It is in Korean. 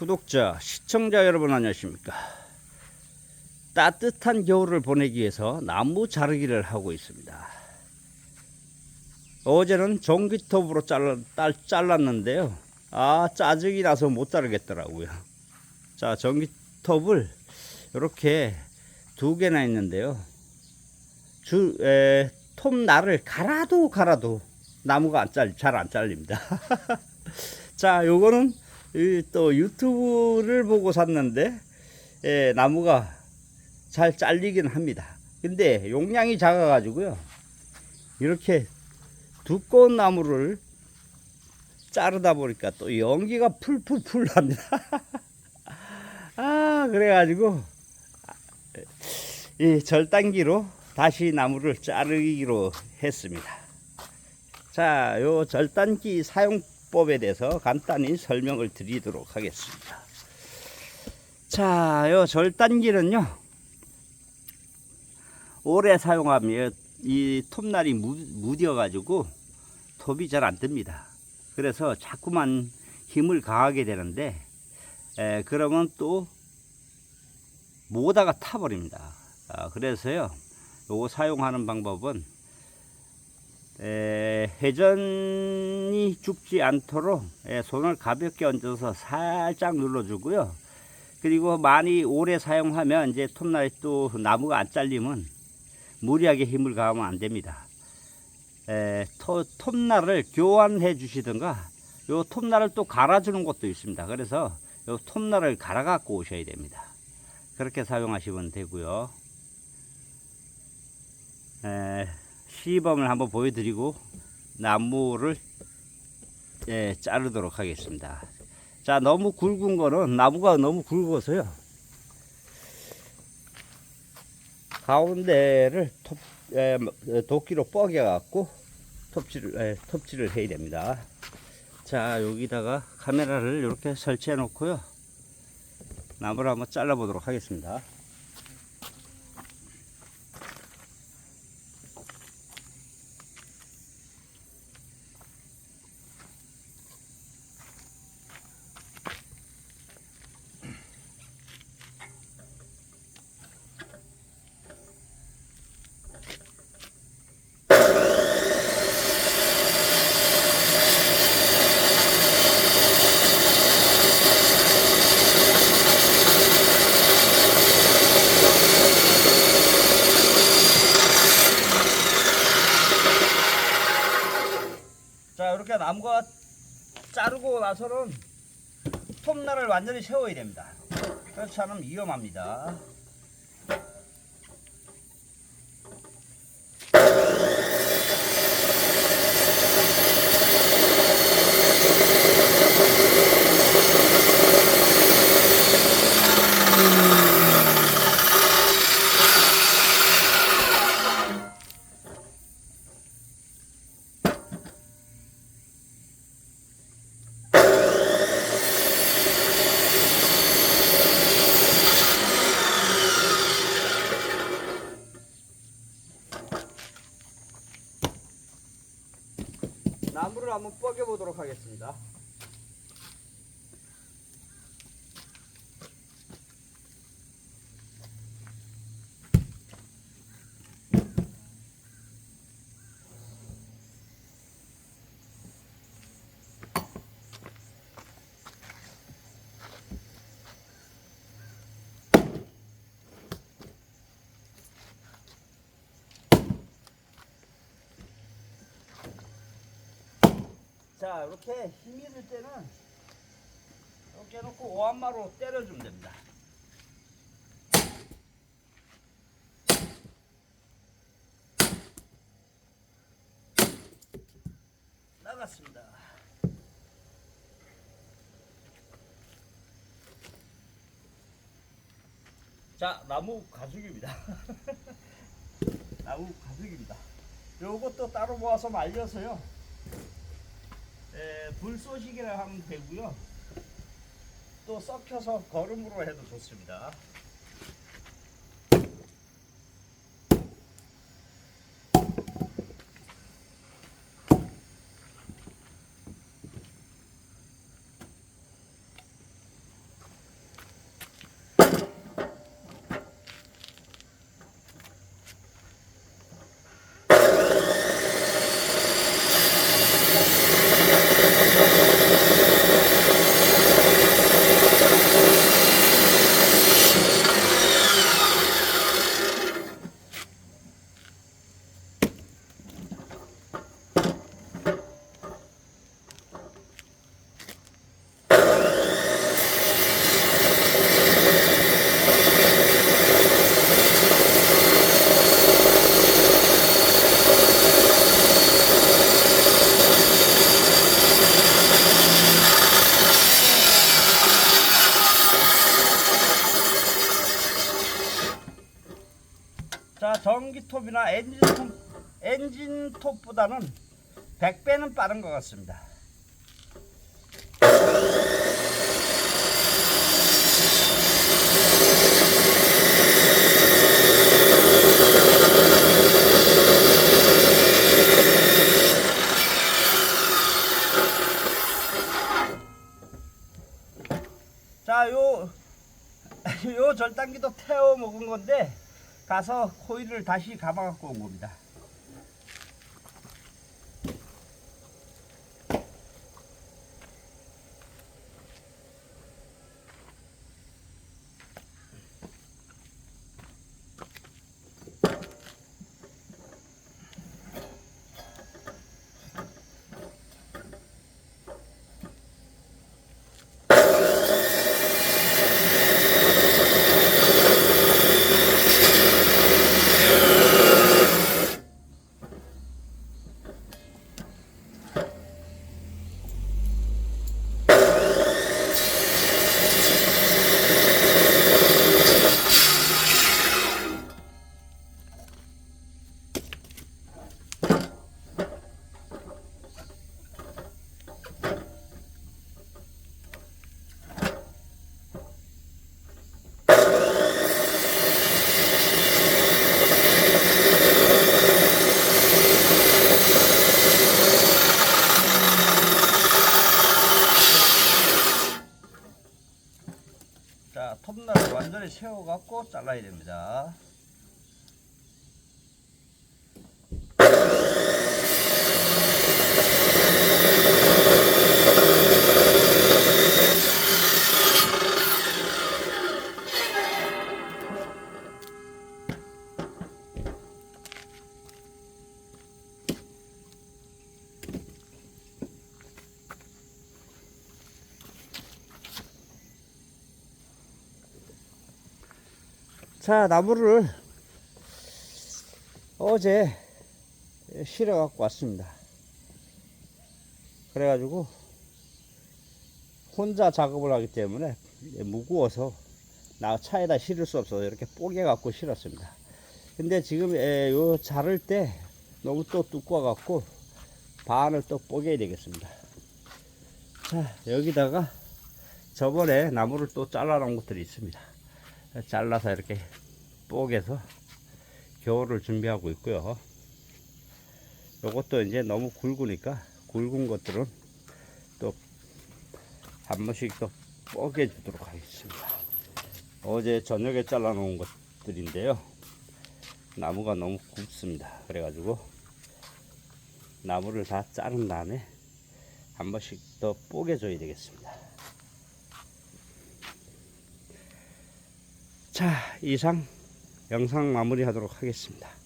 구독자, 시청자 여러분 안녕하십니까. 따뜻한 겨울을 보내기 위해서 나무 자르기를 하고 있습니다. 어제는 전기톱으로 잘랐는데요. 짜증이 나서 못 자르겠더라고요. 자, 전기톱을 이렇게 2개나 있는데요. 톱날을 갈아도 나무가 잘 안 잘립니다. 자, 요거는 또 유튜브를 보고 샀는데 나무가 잘 잘리긴 합니다. 근데 용량이 작아 가지고요, 이렇게 두꺼운 나무를 자르다 보니까 또 연기가 풀풀 납니다. 그래가지고 이 절단기로 다시 나무를 자르기로 했습니다. 자, 요 절단기 사용법에 대해서 간단히 설명을 드리도록 하겠습니다. 자, 요 절단기는요, 오래 사용하면 이 톱날이 무뎌 가지고 톱이 잘 안 뜹니다. 그래서 자꾸만 힘을 가하게 되는데 그러면 또 모다가 타버립니다. 그래서요, 요거 사용하는 방법은 회전이 죽지 않도록 손을 가볍게 얹어서 살짝 눌러주고요. 그리고 많이 오래 사용하면 이제 톱날이 또 나무가 안 잘리면 무리하게 힘을 가하면 안 됩니다. 톱날을 교환해 주시든가, 요 톱날을 또 갈아주는 것도 있습니다. 그래서 요 톱날을 갈아 갖고 오셔야 됩니다. 그렇게 사용하시면 되고요. 시범을 한번 보여드리고 나무를 자르도록 하겠습니다. 자, 너무 굵은 거는, 나무가 너무 굵어서요, 가운데를 도끼로 뻐겨 갖고 톱질을 해야 됩니다. 자, 여기다가 카메라를 이렇게 설치해 놓고요, 나무를 한번 잘라 보도록 하겠습니다. 자, 이렇게 나무가 자르고 나서는 톱날을 완전히 세워야 됩니다. 그렇지 않으면 위험합니다. 나무를 한번 뻐겨 보도록 하겠습니다. 자, 이렇게 힘이 들 때는 이렇게 해놓고 오한마로 때려주면 됩니다. 나갔습니다. 자, 나무 가죽입니다. 나무 가죽입니다. 요것도 따로 모아서 말려서요, 불쏘시개를 하면 되고요, 또 썩혀서 거름으로 해도 좋습니다. 전기톱이나 엔진톱보다는 100배는 빠른 것 같습니다. 자, 요 절단기도 태워 먹은 건데 가서 코일을 다시 감아 갖고 온 겁니다. 자, 톱날을 완전히 세워 갖고 잘라야 됩니다. 자, 나무를 어제 실어 갖고 왔습니다. 그래가지고 혼자 작업을 하기 때문에 무거워서 나 차에다 실을 수 없어서 이렇게 뽀개 갖고 실었습니다. 근데 지금 요 자를 때 너무 또 두꺼워 갖고 반을 또 뽀개야 되겠습니다. 자, 여기다가 저번에 나무를 또 잘라 놓은 것들이 있습니다. 잘라서 이렇게 뽀개서 겨울을 준비하고 있고요. 요것도 이제 너무 굵으니까 굵은 것들은 또 한 번씩 또 뽀개 주도록 하겠습니다. 어제 저녁에 잘라 놓은 것들인데요, 나무가 너무 굵습니다. 그래가지고 나무를 다 자른 다음에 한 번씩 더 뽀개 줘야 되겠습니다. 자, 이상 영상 마무리 하도록 하겠습니다.